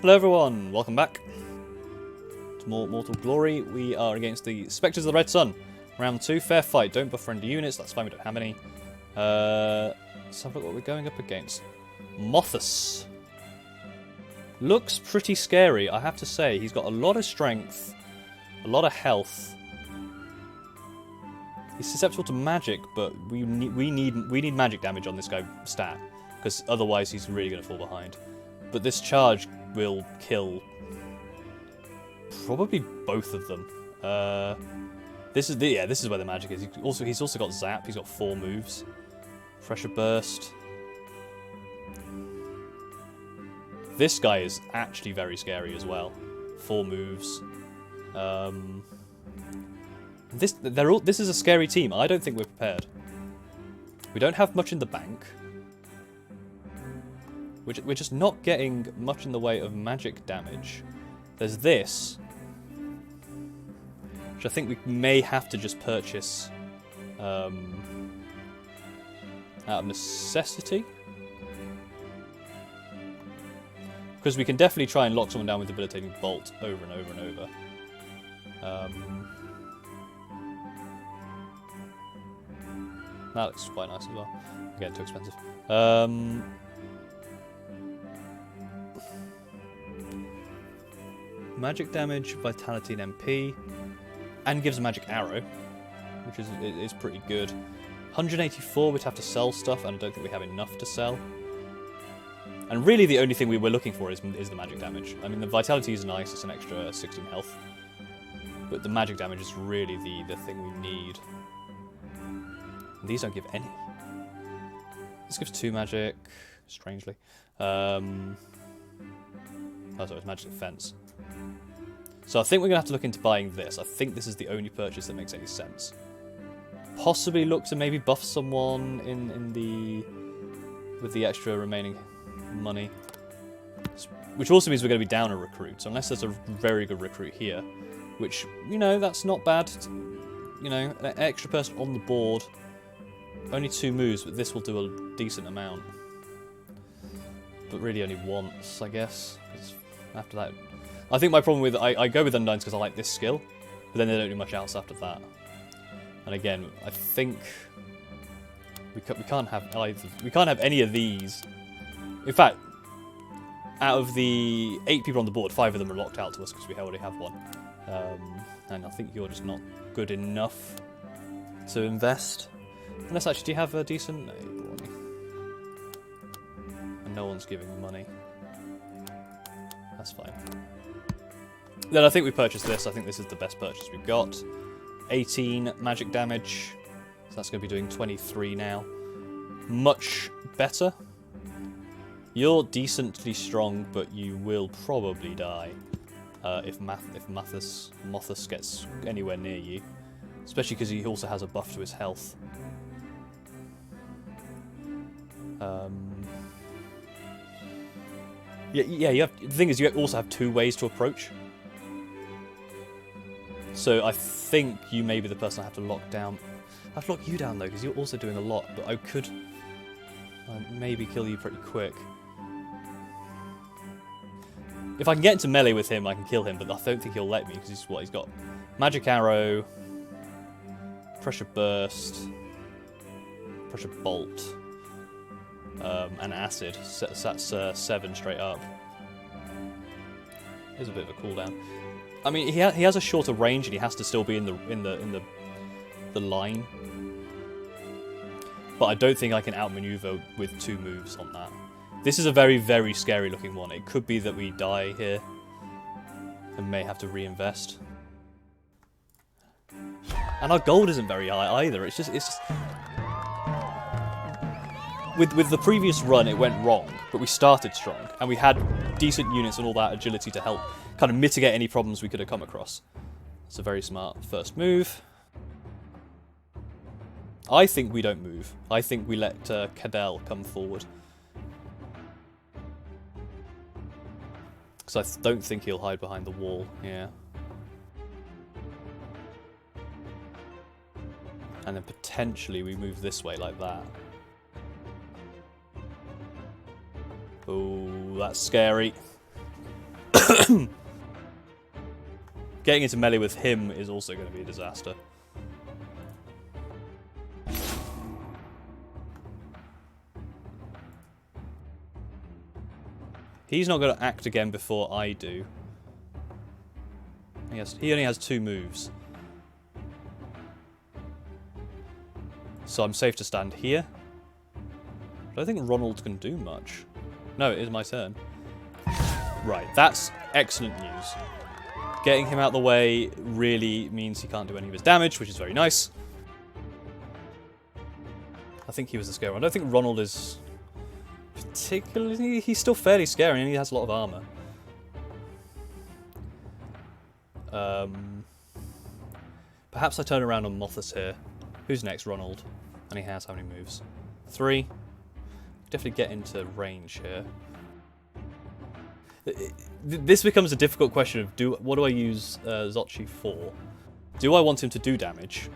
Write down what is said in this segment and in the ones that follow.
Hello everyone, welcome back to more Mortal Glory. We are against the Spectres of the Red Sun. Round 2, fair fight. Don't buff friendly units, that's fine, we don't have any. Let's have a look what we're going up against. Mothus. Looks pretty scary, I have to say. He's got a lot of strength, a lot of health. He's susceptible to magic, but we need magic damage on this guy stat, because otherwise he's really going to fall behind. But this charge will kill probably both of them. This is where the magic is. He's also got zap. He's got 4 moves. Pressure burst. This guy is actually very scary as well. 4 moves. This is a scary team. I don't think we're prepared. We don't have much in the bank. We're just not getting much in the way of magic damage. There's this, which I think we may have to just purchase out of necessity. Because we can definitely try and lock someone down with debilitating bolt over and over and over. That looks quite nice as well. Again, too expensive. Magic damage, vitality and MP, and gives a magic arrow, which is pretty good. 184, we'd have to sell stuff, and I don't think we have enough to sell. And really the only thing we were looking for is the magic damage. I mean, the vitality is nice, it's an extra 16 health. But the magic damage is really the thing we need. And these don't give any. This gives 2 magic, strangely. Oh, sorry, it's magic defense. So I think we're going to have to look into buying this. I think this is the only purchase that makes any sense. Possibly look to maybe buff someone with the extra remaining money. Which also means we're going to be down a recruit. So unless there's a very good recruit here, which, you know, that's not bad. You know, an extra person on the board. Only 2 moves, but this will do a decent amount. But really only once, I guess. 'Cause after that, I think my problem with I go with Undines because I like this skill, but then they don't do much else after that. And again, I think we can't have either. We can't have any of these. In fact, out of the 8 people on the board, 5 of them are locked out to us because we already have one. And I think you're just not good enough to invest. Unless actually, do you have a decent? No, and no one's giving money. That's fine. Then I think we purchased this. I think this is the best purchase we've got. 18 magic damage. So that's going to be doing 23 now. Much better. You're decently strong, but you will probably die if Mothus gets anywhere near you. Especially because he also has a buff to his health. The thing is, you also have 2 ways to approach. So I think you may be the person I have to lock down. I have to lock you down though, because you're also doing a lot, but I could maybe kill you pretty quick. If I can get into melee with him, I can kill him, but I don't think he'll let me, because he's got magic arrow, pressure burst, pressure bolt, and acid. That's 7 straight up. There's a bit of a cooldown. I mean, he has a shorter range, and he has to still be in the line. But I don't think I can outmaneuver with 2 moves on that. This is a very, very scary looking one. It could be that we die here and may have to reinvest. And our gold isn't very high either. It's just with the previous run it went wrong, but we started strong and we had decent units and all that agility to help kind of mitigate any problems we could have come across. It's a very smart first move. I think we don't move. I think we let Cadell come forward. Because I don't think he'll hide behind the wall, yeah. And then potentially we move this way like that. Oh, that's scary. Getting into melee with him is also going to be a disaster. He's not going to act again before I do. He only has 2 moves. So I'm safe to stand here. I don't think Ronald can do much. No, it is my turn. Right, that's excellent news. Getting him out of the way really means he can't do any of his damage, which is very nice. I think he was the scary one. I don't think Ronald is particularly... He's still fairly scary and he has a lot of armor. Perhaps I turn around on Mothus here. Who's next? Ronald. And he has how many moves? 3. Definitely get into range here. This becomes a difficult question of what do I use Xochi for? Do I want him to do damage?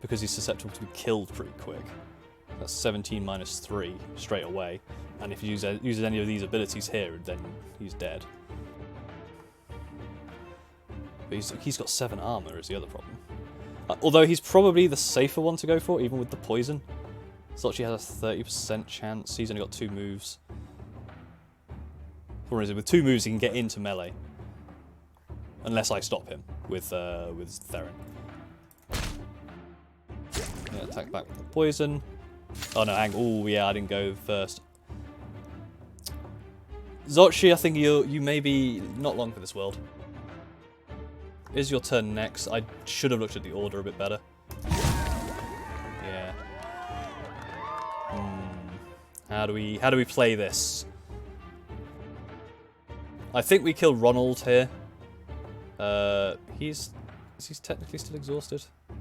Because he's susceptible to be killed pretty quick. That's 17 minus 3 straight away. And if he uses any of these abilities here, then he's dead. But he's got 7 armor is the other problem. Although he's probably the safer one to go for, even with the poison. Xochi has a 30% chance. He's only got 2 moves. Or is it with 2 moves he can get into melee? Unless I stop him with Theron. Yeah, attack back with the poison. Oh no, oh yeah, I didn't go first. Xochi, I think you may be not long for this world. Is your turn next? I should have looked at the order a bit better. Yeah. How do we play this? I think we kill Ronald here. Is he technically still exhausted? For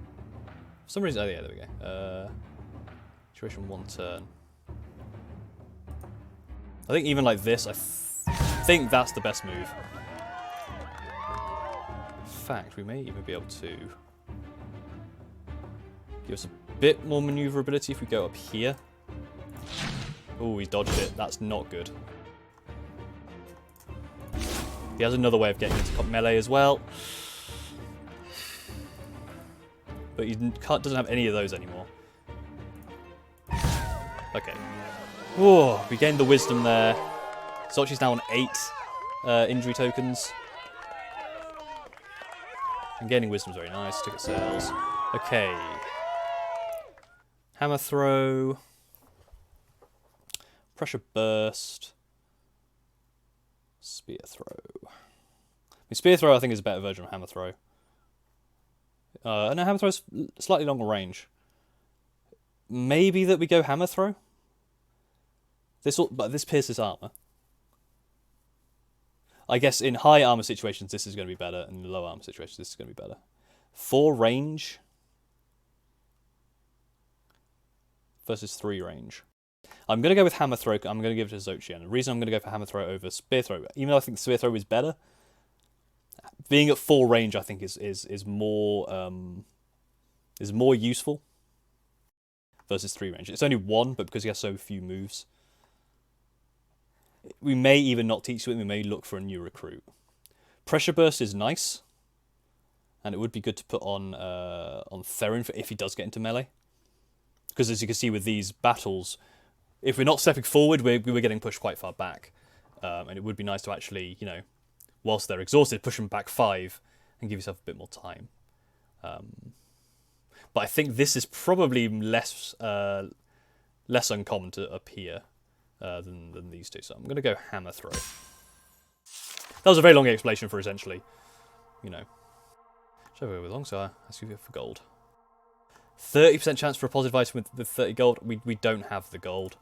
some reason, oh yeah, there we go. Duration 1 turn. I think even like this, I think that's the best move. In fact, we may even be able to give us a bit more maneuverability if we go up here. Oh, he dodged it. That's not good. He has another way of getting into melee as well. But he doesn't have any of those anymore. Okay. Whoa, we gained the wisdom there. Xochi's now on 8 injury tokens. And gaining wisdom's very nice. Ticket sales. Okay. Hammer throw. Pressure burst. Spear throw. I mean, spear throw I think is a better version of hammer throw. No, hammer throw is slightly longer range. Maybe that we go hammer throw. But this pierces armor. I guess in high armor situations this is going to be better, and in low armor situations this is going to be better. 4 range versus 3 range. I'm going to go with hammer throw. I'm going to give it to Xochi. And the reason I'm going to go for hammer throw over spear throw, even though I think spear throw is better, being at 4 range I think is more useful versus 3 range. It's only 1, but because he has so few moves, we may even not teach him. We may look for a new recruit. Pressure burst is nice, and it would be good to put on Theron if he does get into melee. Because as you can see with these battles, if we're not stepping forward, we're getting pushed quite far back. And it would be nice to actually, you know, whilst they're exhausted, push them back 5 and give yourself a bit more time. But I think this is probably less uncommon to appear than these two. So I'm going to go hammer throw. That was a very long explanation for essentially, you know. Should I go with long, so I ask you for gold. 30% chance for a positive item with 30 gold. We don't have the gold.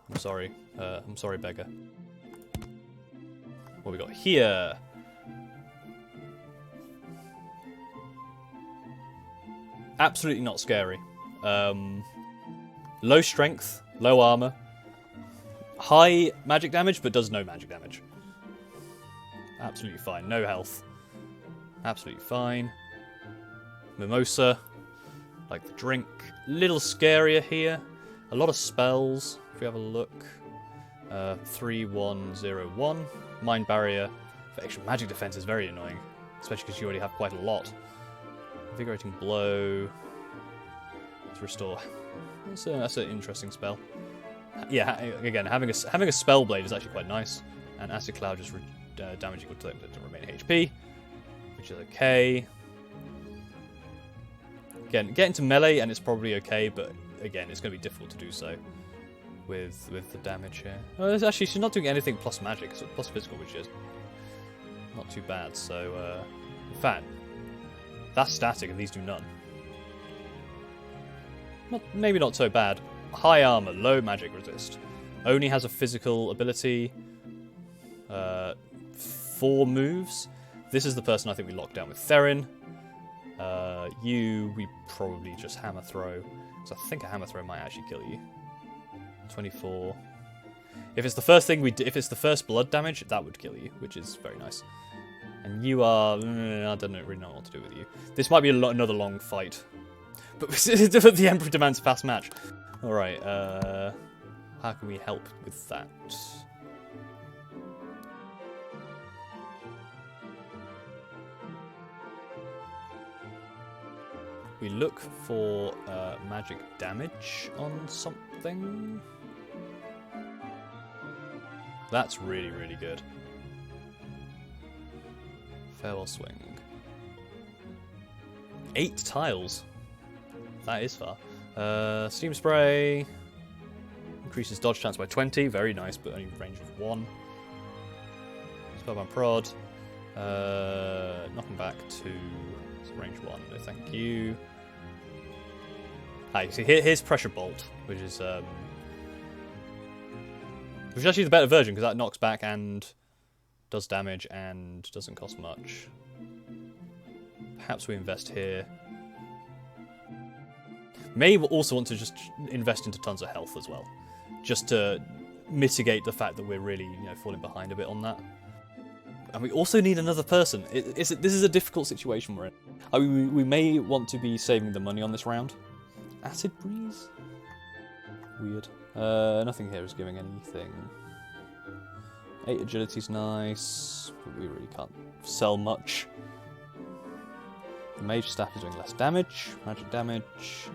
I'm sorry. I'm sorry, beggar. What we got here? Absolutely not scary. Low strength, low armor, high magic damage, but does no magic damage. Absolutely fine. No health. Absolutely fine. Mimosa, like the drink. Little scarier here. A lot of spells, if we have a look. 3101. Mind barrier for extra magic defense is very annoying, especially because you already have quite a lot. Invigorating blow to restore. That's an interesting spell. Yeah, again, having a spell blade is actually quite nice, and acid cloud just damage equal to remaining HP, which is okay. Again, get into melee and it's probably okay, but again, it's going to be difficult to do so with the damage here. Oh, actually, she's not doing anything plus magic, so plus physical, which is not too bad. So, in fact, that's static and these do none. Maybe not so bad. High armor, low magic resist. Only has a physical ability. 4 moves. This is the person I think we locked down with Theron. We probably just hammer throw. Because I think a hammer throw might actually kill you. 24. If it's the first thing if it's the first blood damage, that would kill you, which is very nice. And you are... I don't really know what to do with you. This might be another long fight. But the Emperor demands a fast match. Alright, how can we help with that? We look for magic damage on something. That's really, really good. Farewell swing. 8 tiles. That is far. Steam spray. Increases dodge chance by 20. Very nice, but only range of 1. Spellbound prod. Knocking back to range 1. No, thank you. Ah, you see, here's pressure bolt, which is actually the better version because that knocks back and does damage and doesn't cost much. Perhaps we invest here. May also want to just invest into tons of health as well, just to mitigate the fact that we're really, falling behind a bit on that. And we also need another person. This is a difficult situation we're in. I mean, we may want to be saving the money on this round. Acid breeze? Weird. Nothing here is giving anything. 8 agility's nice, but we really can't sell much. The mage staff is doing less damage. Magic damage.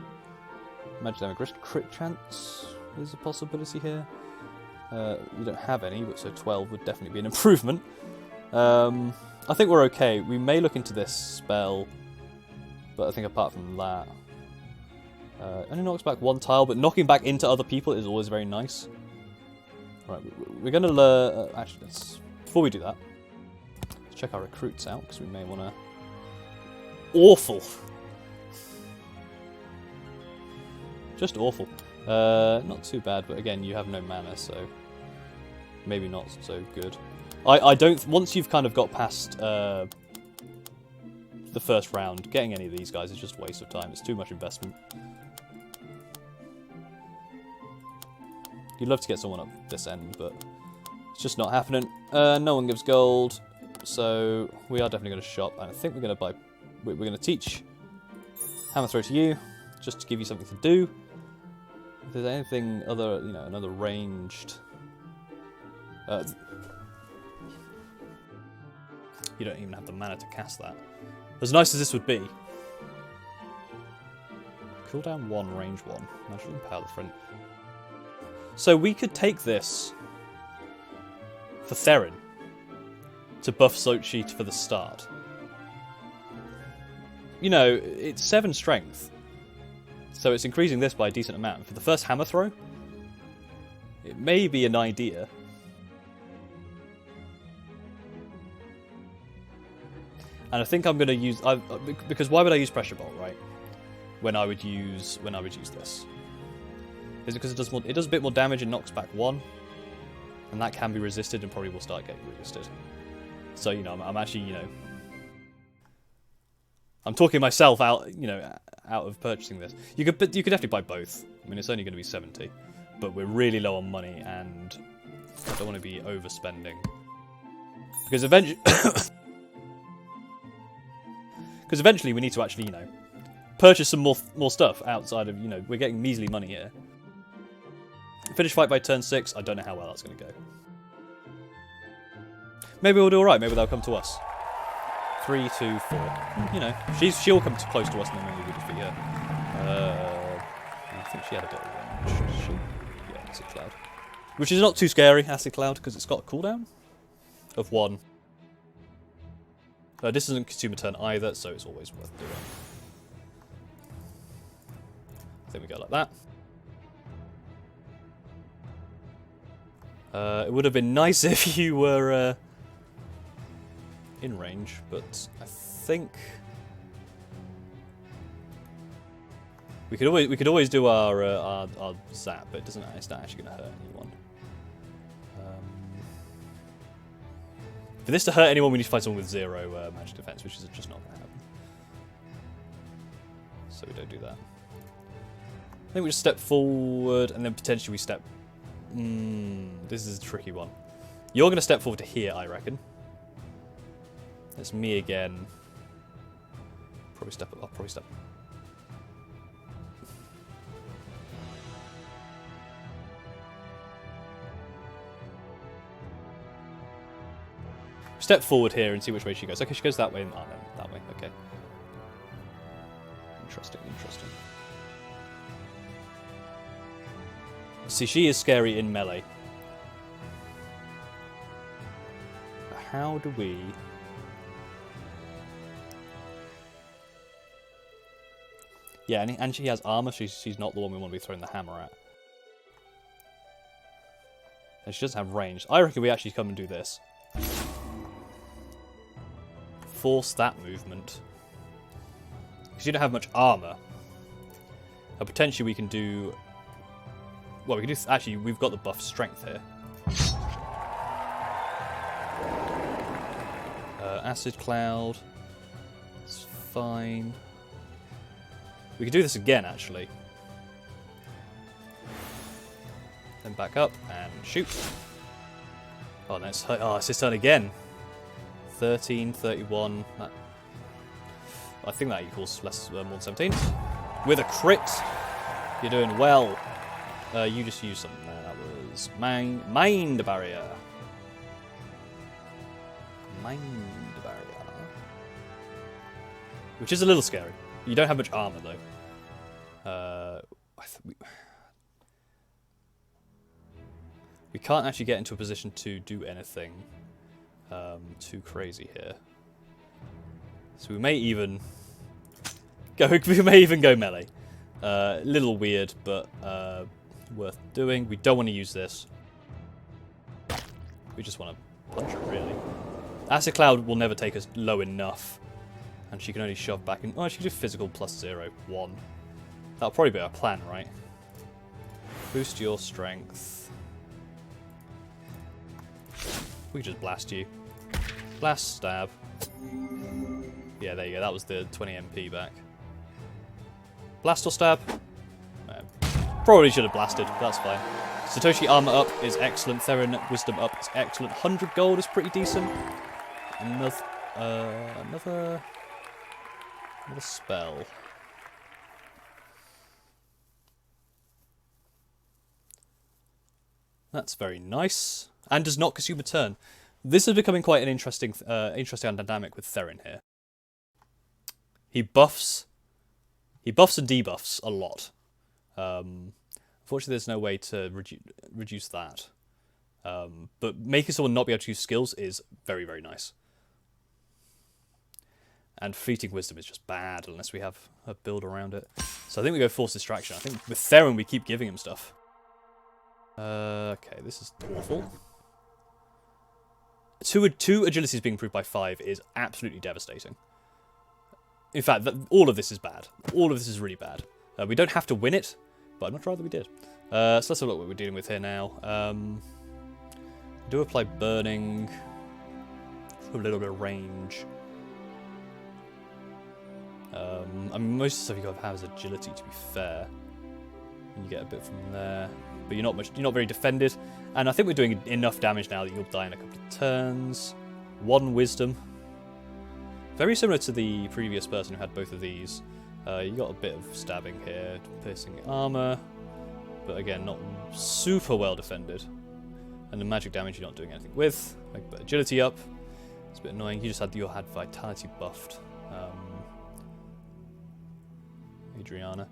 Magic damage risk. Crit chance is a possibility here. We don't have any, but so 12 would definitely be an improvement. I think we're okay. We may look into this spell, but I think apart from that... only knocks back 1 tile, but knocking back into other people is always very nice. Right, we're going to... actually, before we do that, let's check our recruits out, because we may want to... Awful! Just awful. Not too bad, but again, you have no mana, so... maybe not so good. I don't... Once you've kind of got past the first round, getting any of these guys is just a waste of time. It's too much investment. You'd love to get someone up this end, but it's just not happening. No one gives gold, so we are definitely going to shop. And I think we're going to buy... We're going to teach hammer throw to you, just to give you something to do. If there's anything other, another ranged... you don't even have the mana to cast that. As nice as this would be. Cooldown 1, range 1. Magical Power the front. So we could take this for Theron to buff Sochi for the start. It's 7 strength. So it's increasing this by a decent amount. For the first hammer throw, it may be an idea. And I think I'm going to use... because why would I use Pressure Bolt, right? When I would use this. Is it because it does a bit more damage and knocks back 1? And that can be resisted and probably will start getting resisted. So, I'm actually, I'm talking myself out, out of purchasing this. You could definitely buy both. I mean, it's only going to be 70. But we're really low on money and I don't want to be overspending. Because eventually... Because eventually we need to actually, purchase some more stuff outside of, we're getting measly money here. Finish fight by turn 6. I don't know how well that's going to go. Maybe we'll do alright. Maybe they'll come to us. 3, 2, 4. You know, she'll come too close to us and then maybe we defeat her. I think she had a bit of range. Yeah, Acid Cloud. Which is not too scary, Acid Cloud, because it's got a cooldown of 1. This doesn't consume a turn either, so it's always worth doing. I think we go like that. It would have been nice if you were in range, but I think we could always do our zap, but it's not actually going to hurt anyone. For this to hurt anyone, we need to find someone with 0 magic defense, which is just not going to happen. So we don't do that. I think we just step forward, and then potentially we step... this is a tricky one. You're going to step forward to here, I reckon. It's me again. Probably step up. I'll probably step... Step forward here and see which way she goes. Okay, she goes that way and no, that way. Okay. Interesting, interesting. See, she is scary in melee. How do we... Yeah, and she has armor. She's not the one we want to be throwing the hammer at. And she doesn't have range. I reckon we actually come and do this. Force that movement. Because you don't have much armor. And potentially we can do... Well, we can do... Actually, we've got the buff strength here. Acid Cloud. It's fine. We could do this again, actually. Then back up and shoot. Oh, no, it's his turn again. 13, 31. That, I think that equals more than 17. With a crit. You're doing well. You just used something there. That was Mind Barrier. Mind Barrier. Which is a little scary. You don't have much armor, though. We can't actually get into a position to do anything too crazy here. So we may even go. We may even go melee. A little weird, but worth doing. We don't want to use this. We just want to punch her, really. Acid Cloud will never take us low enough, and she can only shove back in. Oh, she can do physical plus 0, 1. That'll probably be our plan, right? Boost your strength. We can just blast you. Blast, stab. Yeah, there you go. That was the 20 MP back. Blast or stab? No. Probably should have blasted. That's fine. Satoshi armor up is excellent. Theron wisdom up is excellent. 100 gold is pretty decent. Another spell. That's very nice. And does not consume a turn. This is becoming quite an interesting dynamic with Theron here. He buffs and debuffs a lot. Unfortunately, there's no way to reduce that. But making someone not be able to use skills is very, very nice. And Fleeting Wisdom is just bad unless we have a build around it. So I think we go Force Distraction. I think with Theron we keep giving him stuff. Okay, this is awful. Two agilities being improved by 5 is absolutely devastating. In fact, all of this is bad. All of this is really bad. We don't have to win it, but I'd much rather we did. So let's have a look what we're dealing with here now. Do apply burning. A little bit of range. I mean, most of the stuff you got to have is agility, to be fair. And you get a bit from there. But you're not very defended. And I think we're doing enough damage now that you'll die in a couple of turns. 1 wisdom. Very similar to the previous person who had both of these. You got a bit of stabbing here, piercing armor. But again, not super well defended. And the magic damage you're not doing anything with. Like, but agility up. It's a bit annoying. You just had vitality buffed. Adriana.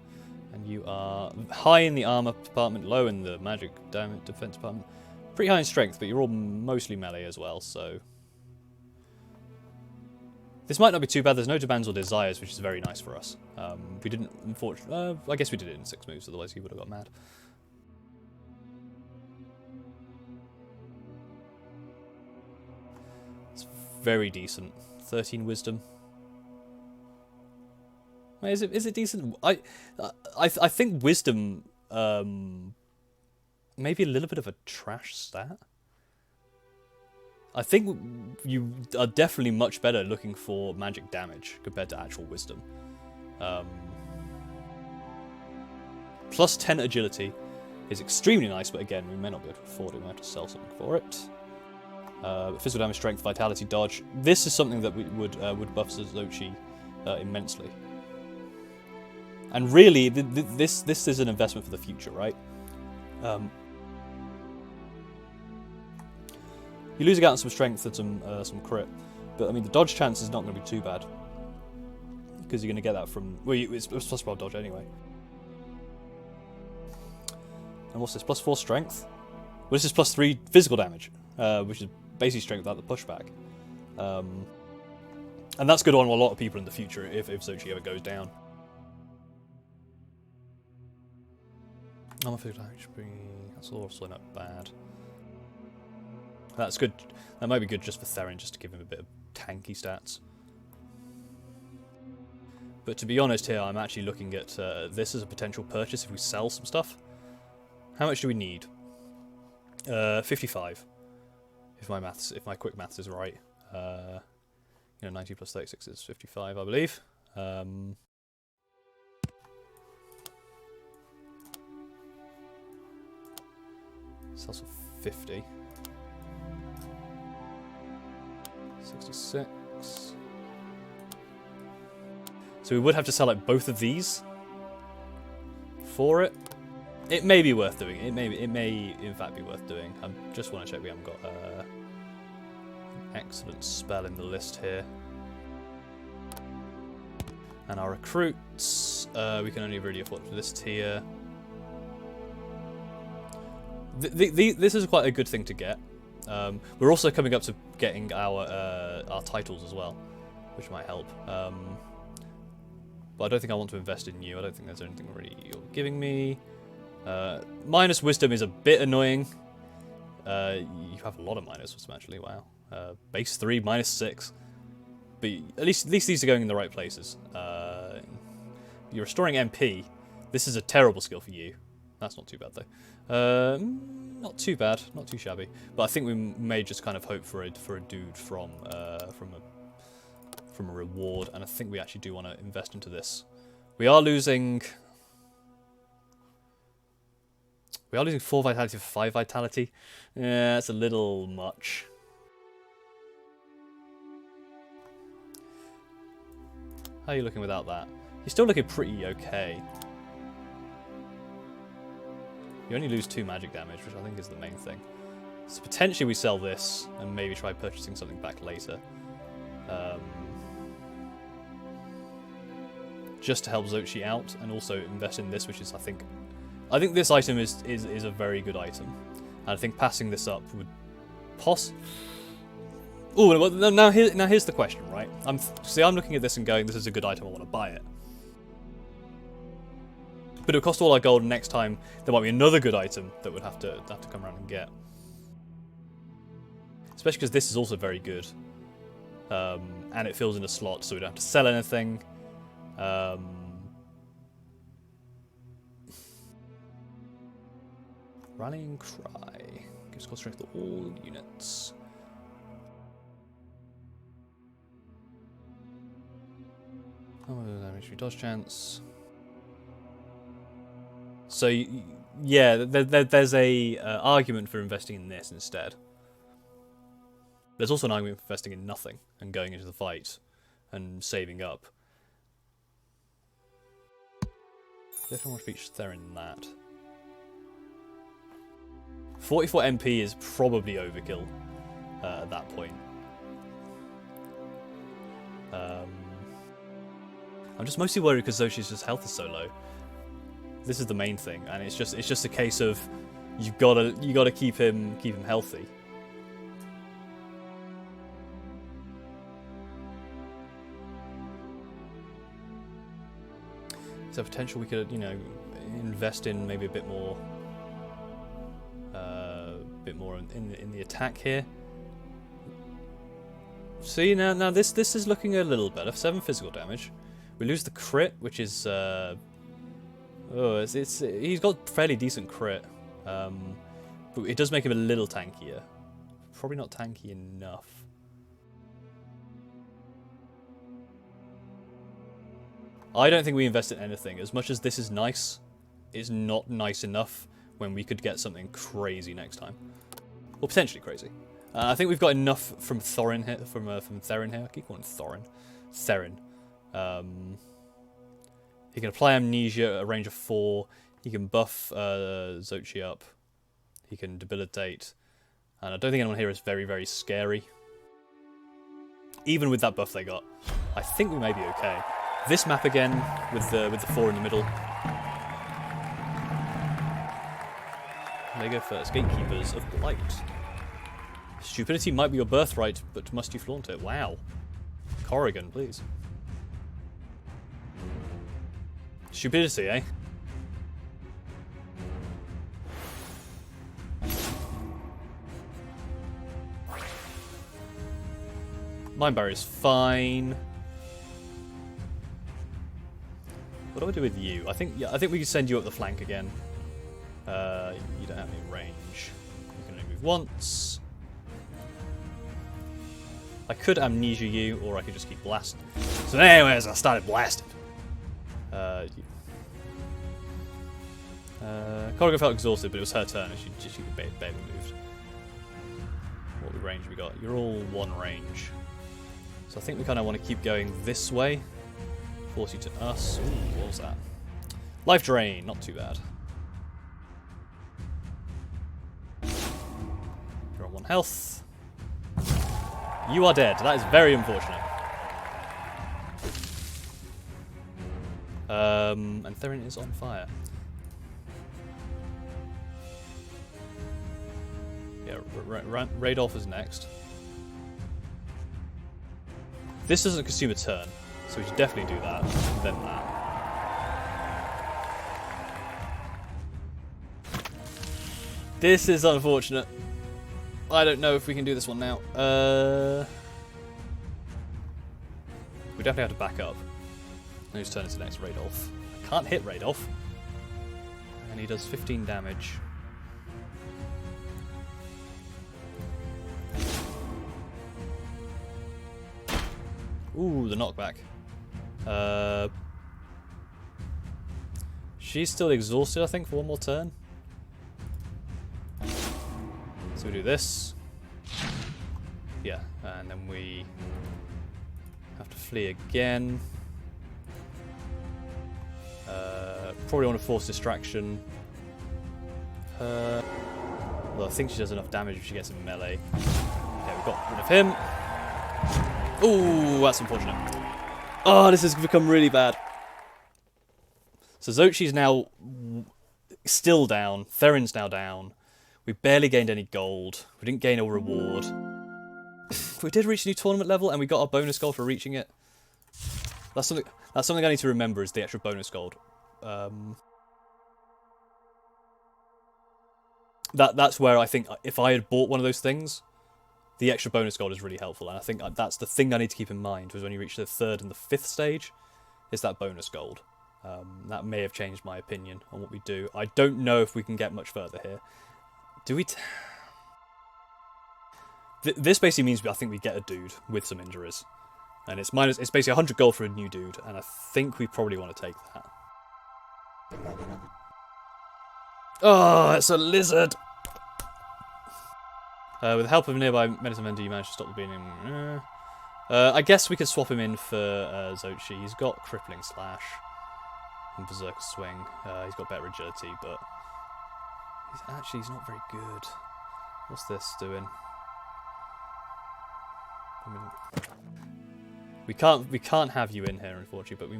And you are high in the armor department, low in the magic defense department. Pretty high in strength, but you're all mostly melee as well, so... This might not be too bad. There's no demands or desires, which is very nice for us. We didn't, unfortunately... I guess we did it in 6 moves, otherwise he would have got mad. It's very decent. 13 wisdom. Wait, is it decent? I think wisdom... maybe a little bit of a trash stat. I think you are definitely much better looking for magic damage compared to actual wisdom. Plus 10 agility is extremely nice, but again, we may not be able to afford it. We might have to sell something for it. Physical damage, strength, vitality, dodge. This is something that would buff Zochi immensely. And really, this is an investment for the future, right? You're losing out on some strength and some crit, but I mean the dodge chance is not going to be too bad because you're going to get that from it's plus 12 dodge anyway. And what's this? Plus 4 strength. Well, this is plus 3 physical damage, which is basically strength without the pushback. And that's good on a lot of people in the future if Zochi ever goes down. Armor physical damage, that's also not bad. That's good. That might be good just for Theron, just to give him a bit of tanky stats. But to be honest here, I'm actually looking at this as a potential purchase if we sell some stuff. How much do we need? 55. If my quick maths is right. 90 plus 36 is 55, I believe. Sells for 50. 66. So we would have to sell like both of these for it. It may be worth doing. It may in fact be worth doing. I just want to check we haven't got an excellent spell in the list here. And our recruits, we can only really afford for this tier. This is quite a good thing to get. We're also coming up to getting our titles as well, which might help. But I don't think I want to invest in you. I don't think there's anything really you're giving me. Minus wisdom is a bit annoying. You have a lot of minus wisdom actually. Wow. Base 3 minus 6. But at least these are going in the right places. You're restoring MP. This is a terrible skill for you. That's not too bad though. Not too bad, not too shabby. But I think we may just kind of hope for a dude from a reward, and I think we actually do want to invest into this. We are losing 4 vitality for 5 vitality. Yeah, that's a little much. How are you looking without that? You're still looking pretty okay. You only lose 2 magic damage, which I think is the main thing. So potentially we sell this and maybe try purchasing something back later. Just to help Zochi out, and also invest in this, which is I think this item is a very good item. And I think passing this up would Oh, now here's the question, right? I'm looking at this and going, this is a good item, I want to buy it. But it would cost all our gold, and next time there might be another good item that would have to come around and get. Especially because this is also very good. And it fills in a slot, so we don't have to sell anything. Rallying Cry. Gives cost strength to all units. Damage dodge chance. So yeah, there's a argument for investing in this instead. There's also an argument for investing in nothing and going into the fight and saving up. Definitely want to feature Theron in that. 44 MP is probably overkill at that point. I'm just mostly worried because Xoshi's health is so low. This is the main thing, and it's just a case of you gotta keep him healthy. Is there potential we could, you know, invest in maybe a bit more in the attack here? See, now this is looking a little better. 7 physical damage. We lose the crit, which is he's got fairly decent crit, but it does make him a little tankier. Probably not tanky enough. I don't think we invest in anything. As much as this is nice, it's not nice enough when we could get something crazy next time. Or potentially crazy. I think we've got enough from Thorin here, from Therin here. I keep calling him Therin. He can apply Amnesia at a range of 4. He can buff Xochi up. He can debilitate. And I don't think anyone here is very, very scary. Even with that buff they got, I think we may be okay. This map again, with the 4 in the middle. They go first. Gatekeepers of Blight. Stupidity might be your birthright, but must you flaunt it? Wow. Corrigan, please. Stupidity, eh? Mind Barrier's fine. What do I do with you? I think we can send you up the flank again. You don't have any range. You can only move once. I could Amnesia you, or I could just keep blasting. So anyways, I started blasting. Corrigan felt exhausted, but it was her turn, and she barely moved. What range we got? You're all 1 range. So I think we kind of want to keep going this way. Force you to us. Ooh, what was that? Life drain, not too bad. You're on 1 health. You are dead. That is very unfortunate. And Therin is on fire. Yeah, Radolf is next. This doesn't consume a turn, so we should definitely do that, then that. This is unfortunate. I don't know if we can do this one now. We definitely have to back up. And whose turn is the next? Radolf. I can't hit Radolf. And he does 15 damage. Ooh, the knockback. She's still exhausted, I think, for 1 more turn. So we do this. Yeah, and then we have to flee again. Probably want to force distraction. Well, I think she does enough damage if she gets in melee. Okay, we got rid of him. Ooh, that's unfortunate. Oh, this has become really bad. So Xochi's now still down. Therin's now down. We barely gained any gold. We didn't gain a reward. We did reach a new tournament level, and we got our bonus gold for reaching it. That's something I need to remember, is the extra bonus gold. That's where I think if I had bought one of those things, the extra bonus gold is really helpful, and I think that's the thing I need to keep in mind, was when you reach the 3rd and the 5th stage, is that bonus gold. That may have changed my opinion on what we do. I don't know if we can get much further here. Do we... This basically means I think we get a dude with some injuries. And it's basically 100 gold for a new dude, and I think we probably want to take that. Oh, it's a lizard! With the help of a nearby medicine vendor, you managed to stop the being. I guess we could swap him in for Xochi. He's got Crippling Slash and Berserker Swing. He's got better agility, but He's not very good. What's this doing? I mean, we can't have you in here, unfortunately, but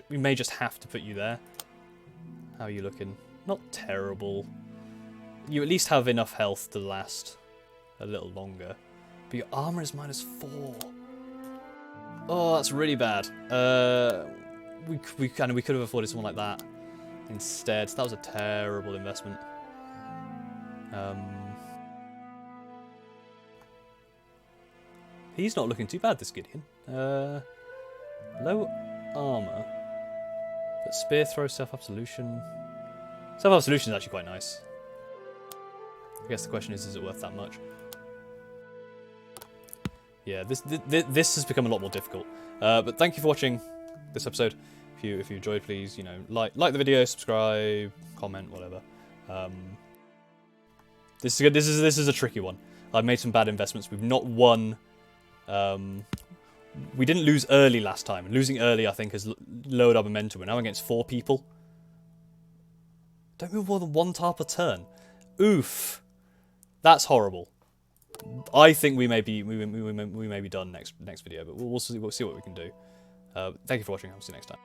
we may just have to put you there. How are you looking? Not terrible. You at least have enough health to last a little longer. But your armor is -4. Oh, that's really bad. We could have afforded someone like that instead. That was a terrible investment. He's not looking too bad, this Gideon. Low armor, but spear throw, self-absolution. Self-absolution is actually quite nice. I guess the question is it worth that much? Yeah, this has become a lot more difficult. But thank you for watching this episode. If you enjoyed, please, you know, like the video, subscribe, comment, whatever. This is good. This is a tricky one. I've made some bad investments. We've not won. We didn't lose early last time. Losing early, I think, has lowered our momentum. We're now against 4 people. Don't move more than 1 tile per turn. Oof. That's horrible. I think we may be done next video, but we'll see what we can do. Thank you for watching. I'll see you next time.